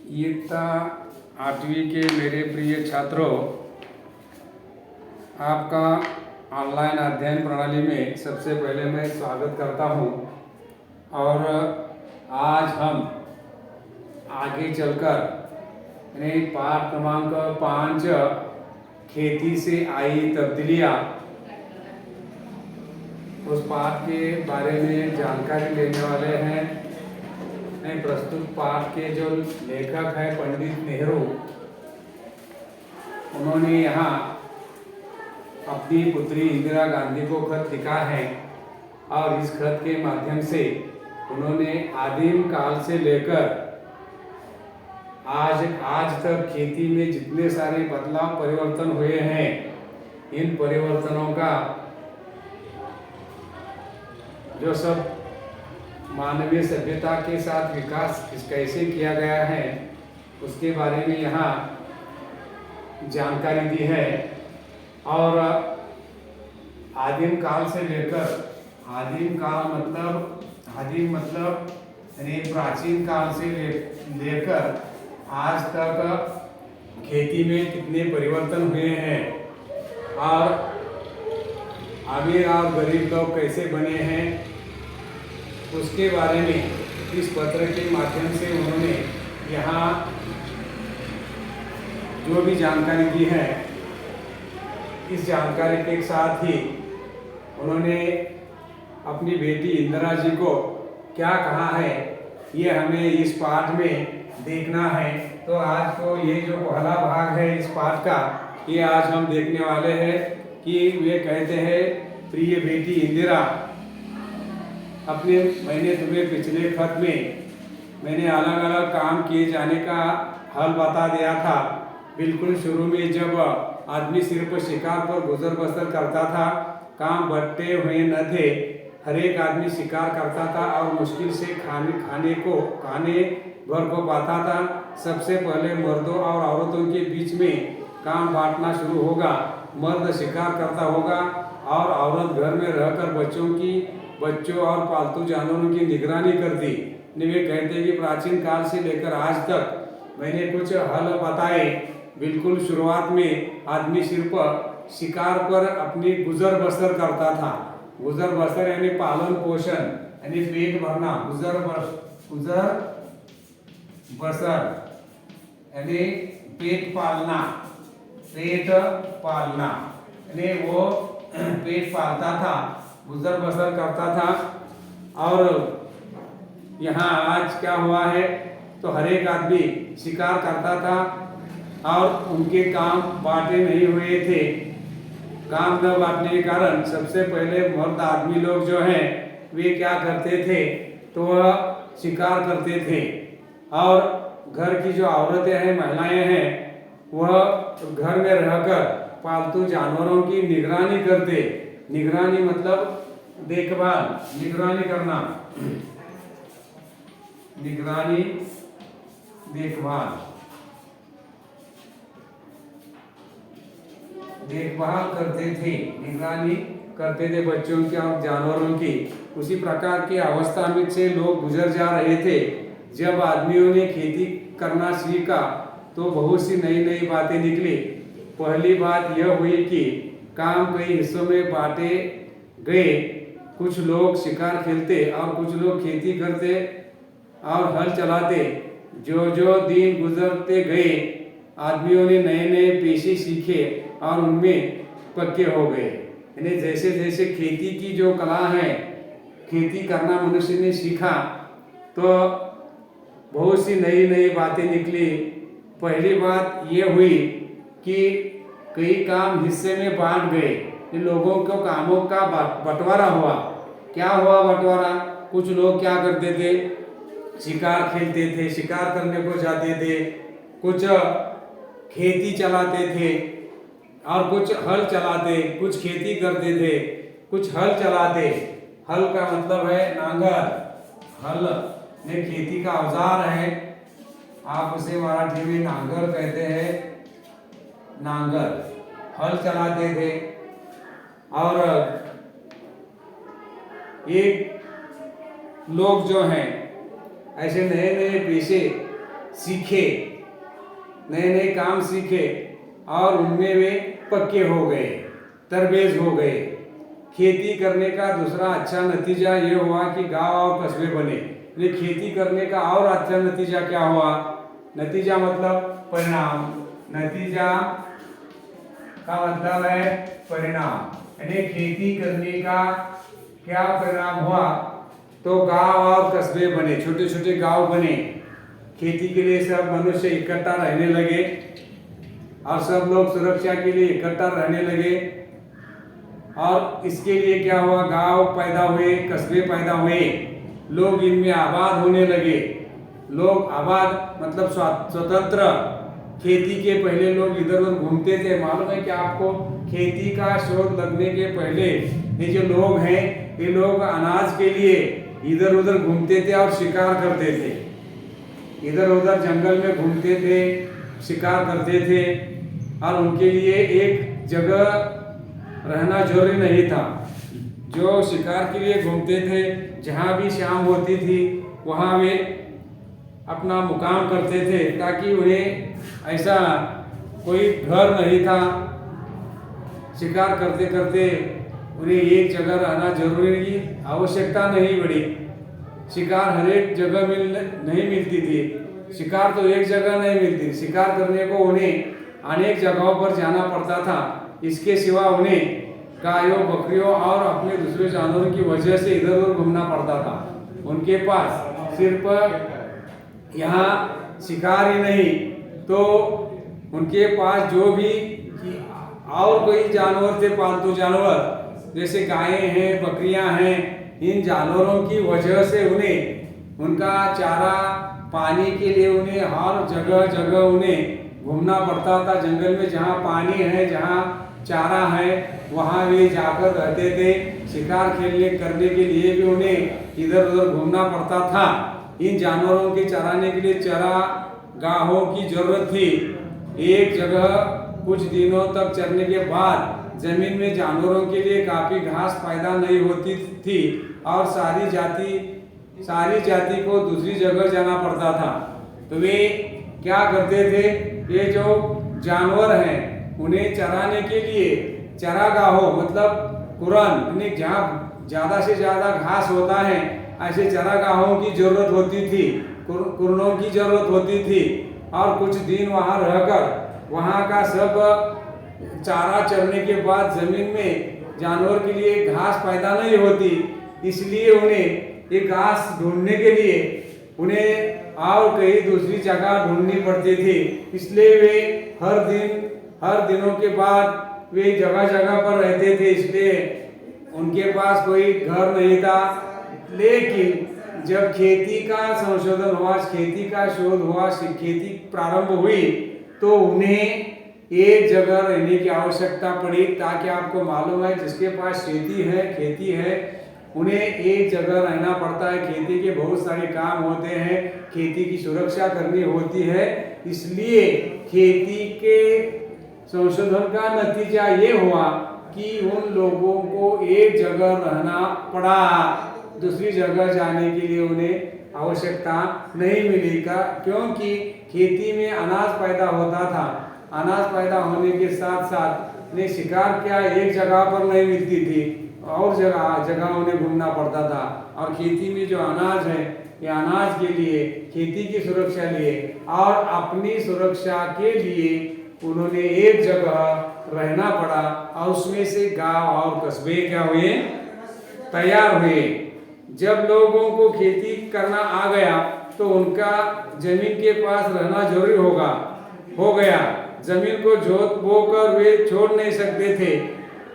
इयत्ता 8वीं के मेरे प्रिय छात्रों, आपका ऑनलाइन अध्ययन प्रणाली में सबसे पहले मैं स्वागत करता हूं। और आज हम आगे चलकर पाठ क्रमांक 5 खेती से आई तब्दीलियाँ, उस पाठ के बारे में जानकारी लेने वाले हैं। प्रस्तुत पाठ के जो लेखक हैं पंडित नेहरू, उन्होंने यहाँ अपनी पुत्री इंदिरा गांधी को खत लिखा है और इस खत के माध्यम से उन्होंने आदिम काल से लेकर आज तक खेती में जितने सारे बदलाव परिवर्तन हुए हैं, इन परिवर्तनों का जो सब मानवीय सभ्यता के साथ विकास कैसे किया गया है, उसके बारे में यहाँ जानकारी दी है। और आदिम काल से लेकर, आदिम मतलब प्राचीन काल से लेकर आज तक खेती में कितने परिवर्तन हुए हैं और अमीर और गरीब लोग कैसे बने हैं, उसके बारे में इस पत्र के माध्यम से उन्होंने यहाँ जो भी जानकारी दी है, इस जानकारी के साथ ही उन्होंने अपनी बेटी इंदिरा जी को क्या कहा है, ये हमें इस पाठ में देखना है। तो आज को ये जो पहला भाग है इस पाठ का, ये आज हम देखने वाले हैं कि वे कहते हैं, प्रिय बेटी इंदिरा, मैंने तुम्हें पिछले खत में मैंने अलग अलग काम किए जाने का हल बता दिया था। बिल्कुल शुरू में जब आदमी सिर्फ शिकार पर गुजर बसर करता था, काम बंटे हुए न थे, हर एक आदमी शिकार करता था और मुश्किल से खाने भर को पाता था। सबसे पहले मर्दों और औरतों के बीच में काम बांटना शुरू होगा। मर्द शिकार करता होगा और औरत घर में रहकर बच्चों और पालतू जानवरों की निगरानी करती। वे कहते हैं कि प्राचीन काल से लेकर आज तक मैंने कुछ हल बताए। बिल्कुल शुरुआत में आदमी सिर्फ शिकार पर अपनी गुजर बसर करता था। गुजर बसर यानी पालन पोषण, यानी पेट भरना। गुजर बसर यानी पेट पालना यानी वो पेट पालता था, गुजर बसर करता था। और यहाँ आज क्या हुआ है, तो हर एक आदमी शिकार करता था और उनके काम बांटे नहीं हुए थे। काम न बांटने के कारण सबसे पहले मर्द आदमी लोग जो हैं वे क्या करते थे, तो वह शिकार करते थे। और घर की जो औरतें हैं, महिलाएं हैं, वह घर में रहकर पालतू जानवरों की निगरानी करते। निगरानी मतलब देखभाल, निगरानी करना, निगरानी देखभाल करते थे, निगरानी करते थे बच्चों की और जानवरों की। उसी प्रकार की अवस्था में से लोग गुजर जा रहे थे। जब आदमियों ने खेती करना सीखा तो बहुत सी नई नई बातें निकली। पहली बात यह हुई कि काम कई हिस्सों में बांटे गए। कुछ लोग शिकार खेलते और कुछ लोग खेती करते और हल चलाते। जो दिन गुजरते गए, आदमियों ने नए नए पेशे सीखे और उनमें पक्के हो गए। यानी जैसे जैसे खेती की जो कला है, खेती करना मनुष्य ने सीखा तो बहुत सी नई नई बातें निकली। पहली बात ये हुई कि कई काम हिस्से में बांट गए। लोगों को कामों का बंटवारा हुआ। क्या हुआ बंटवारा? कुछ लोग क्या करते थे, शिकार खेलते थे, शिकार करने को जाते थे, कुछ खेती चलाते थे और कुछ हल चलाते, कुछ खेती करते थे, कुछ हल चलाते। हल का मतलब है नांगर। हल ने खेती का औजार है, आप उसे मराठी में नांगर कहते हैं, नांगर। हल चलाते थे और एक लोग जो हैं ऐसे नए नए पेशे सीखे, नए नए काम सीखे और उनमें वे पक्के हो गए, तरबेज हो गए। खेती करने का दूसरा अच्छा नतीजा ये हुआ कि गांव और कस्बे बने। ये खेती करने का और अच्छा नतीजा क्या हुआ? नतीजा मतलब परिणाम। नतीजा का मतलब है परिणाम, यानी खेती करने का क्या परिणाम हुआ? तो गांव और कस्बे बने, छोटे छोटे गांव बने। खेती के लिए सब मनुष्य इकट्ठा रहने लगे और सब लोग सुरक्षा के लिए इकट्ठा रहने लगे। और इसके लिए क्या हुआ? गांव पैदा हुए, कस्बे पैदा हुए, लोग इनमें आबाद होने लगे। लोग आबाद मतलब स्वतंत्र। खेती के पहले लोग इधर उधर घूमते थे। मालूम है कि आपको खेती का शोध लगने के पहले ये जो लोग हैं, ये लोग अनाज के लिए इधर उधर घूमते थे और शिकार करते थे। इधर उधर जंगल में घूमते थे, शिकार करते थे और उनके लिए एक जगह रहना जरूरी नहीं था। जो शिकार के लिए घूमते थे, जहाँ भी शाम होती थी वहाँ वे अपना मुकाम करते थे, ताकि उन्हें ऐसा कोई घर नहीं था। शिकार करते करते उन्हें एक जगह रहना जरूरी की आवश्यकता नहीं पड़ी। शिकार हर एक जगह नहीं मिलती थी। शिकार तो एक जगह नहीं मिलती, शिकार करने को उन्हें अनेक जगहों पर जाना पड़ता था। इसके सिवा उन्हें गायों, बकरियों और अपने दूसरे जानवरों की वजह से इधर उधर घूमना पड़ता था। उनके पास सिर्फ यहाँ शिकार ही नहीं, तो उनके पास जो भी और कोई जानवर थे, पालतू जानवर जैसे गायें हैं, बकरियां हैं, इन जानवरों की वजह से उन्हें उनका चारा पानी के लिए उन्हें हर जगह जगह उन्हें घूमना पड़ता था। जंगल में जहाँ पानी है, जहाँ चारा है, वहाँ वे जाकर रहते थे। शिकार खेलने करने के लिए भी उन्हें इधर उधर घूमना पड़ता था। इन जानवरों के चराने के लिए चरागाहों की जरूरत थी। एक जगह कुछ दिनों तक चरने के बाद जमीन में जानवरों के लिए काफी घास पैदा नहीं होती थी और सारी जाति को दूसरी जगह जाना पड़ता था। तो वे क्या करते थे? ये जो जानवर हैं उन्हें चराने के लिए चरागाहों मतलब कुरन, जहाँ ज्यादा से ज्यादा घास होता है, ऐसे चरागाहों की जरूरत होती थी, कुरनों की जरूरत होती थी। और कुछ दिन वहाँ रहकर वहाँ का सब चारा चरने के बाद जमीन में जानवर के लिए घास पैदा नहीं होती, इसलिए उन्हें ये घास ढूंढने के लिए उन्हें और कहीं दूसरी जगह ढूंढनी पड़ती थी। इसलिए वे हर दिनों के बाद वे जगह जगह पर रहते थे, इसलिए उनके पास कोई घर नहीं था। लेकिन जब खेती का संशोधन हुआ, खेती का शोध हुआ, खेती प्रारंभ हुई, तो उन्हें एक जगह रहने की आवश्यकता पड़ी। ताकि आपको मालूम है, जिसके पास खेती है, उन्हें एक जगह रहना पड़ता है। खेती के बहुत सारे काम होते हैं, खेती की सुरक्षा करनी होती है। इसलिए खेती के संशोधन का नतीजा ये हुआ कि उन लोगों को एक जगह रहना पड़ा, दूसरी जगह जाने के लिए उन्हें आवश्यकता नहीं मिली। क्योंकि खेती में अनाज पैदा होता था। अनाज पैदा होने के साथ साथ ने शिकार क्या एक जगह पर नहीं मिलती थी, और जगह उन्हें घूमना पड़ता था। और खेती में जो अनाज है, ये अनाज के लिए, खेती की सुरक्षा लिए और अपनी सुरक्षा के लिए उन्होंने एक जगह रहना पड़ा। और उसमें से गांव और कस्बे क्या हुए? तैयार हुए। जब लोगों को खेती करना आ गया तो उनका जमीन के पास रहना जरूरी हो गया। जमीन को जोत बोकर वे छोड़ नहीं सकते थे।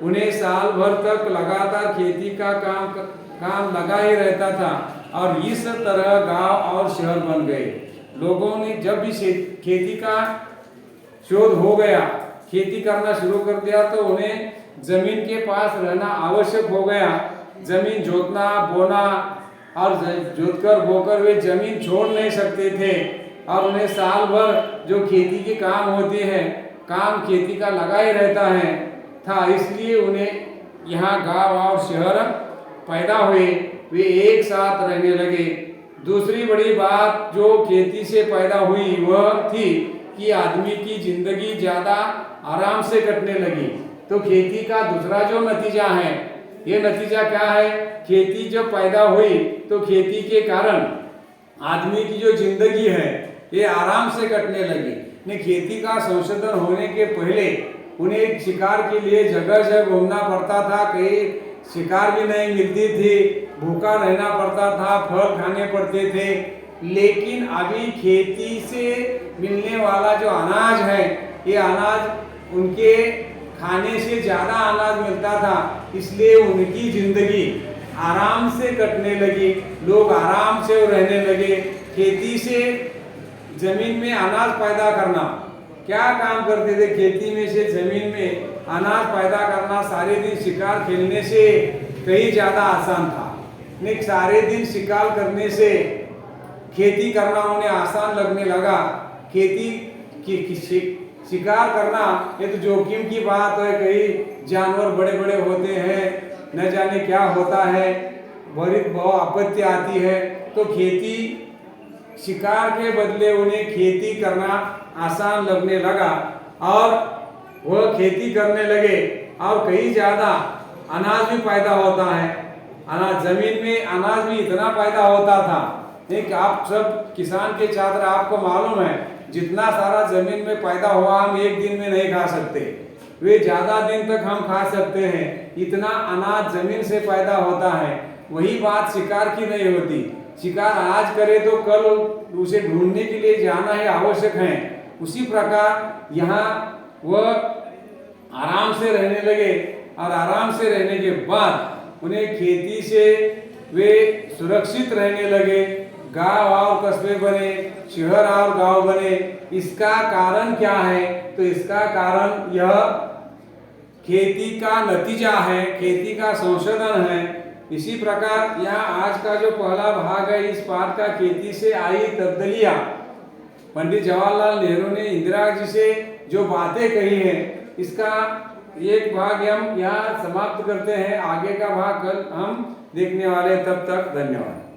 उन्हें साल भर तक लगातार खेती का काम लगा ही रहता था। और इस तरह गांव और शहर बन गए। लोगों ने जब भी खेती का शोध हो गया, खेती करना शुरू कर दिया, तो उन्हें जमीन के पास रहना आवश्यक हो गया। जमीन जोतना बोना और जोतकर बोकर वे जमीन छोड़ नहीं सकते थे। और उन्हें साल भर जो खेती के काम होते हैं, काम खेती का लगा ही रहता है था। इसलिए उन्हें यहाँ गांव और शहर पैदा हुए, वे एक साथ रहने लगे। दूसरी बड़ी बात जो खेती से पैदा हुई वह थी कि आदमी की जिंदगी ज्यादा आराम से कटने लगी। तो खेती का दूसरा जो नतीजा है, ये नतीजा क्या है? खेती जब पैदा हुई तो खेती के कारण आदमी की जो जिंदगी है ये आराम से कटने लगी। ने खेती का संशोधन होने के पहले उन्हें शिकार के लिए जगह जगह घूमना पड़ता था, कहीं शिकार भी नहीं मिलती थी, भूखा रहना पड़ता था, फल खाने पड़ते थे। लेकिन अभी खेती से मिलने वाला जो अनाज है, ये अनाज उनके खाने से ज़्यादा अनाज मिलता था, इसलिए उनकी जिंदगी आराम से कटने लगी, लोग आराम से रहने लगे। खेती से जमीन में अनाज पैदा करना, क्या काम करते थे? खेती में से जमीन में अनाज पैदा करना सारे दिन शिकार खेलने से कहीं ज़्यादा आसान था। नहीं, सारे दिन शिकार करने से खेती करना उन्हें आसान लगने लगा। खेती की शिकार करना ये तो जोखिम की बात है, कई जानवर बड़े बड़े होते हैं, न जाने क्या होता है, बड़ी बहुत आपत्ति आती है। तो खेती शिकार के बदले उन्हें खेती करना आसान लगने लगा और वह खेती करने लगे और कहीं ज़्यादा अनाज भी पैदा होता है। अनाज जमीन में अनाज भी इतना पैदा होता था। एक आप सब किसान के छात्र, आपको मालूम है जितना सारा जमीन में पैदा हुआ हम एक दिन में नहीं खा सकते, वे ज़्यादा दिन तक हम खा सकते हैं, इतना अनाज जमीन से पैदा होता है। वही बात शिकार की नहीं होती। शिकार आज करे तो कल उसे ढूंढने के लिए जाना ही आवश्यक है। उसी प्रकार यहाँ वह आराम से रहने लगे और आराम से रहने के बाद उन्हें खेती से वे सुरक्षित रहने लगे। गांव और कस्बे बने, शहर और गांव बने। इसका कारण क्या है? तो इसका कारण यह खेती का नतीजा है, खेती का संशोधन है। इसी प्रकार यहाँ आज का जो पहला भाग है, इस पाठ का खेती से आई तब्दीलियाँ, पंडित जवाहरलाल नेहरू ने इंदिरा जी से जो बातें कही हैं, इसका एक भाग हम यहाँ समाप्त करते हैं। आगे का भाग कल हम देखने वाले, तब तक धन्यवाद।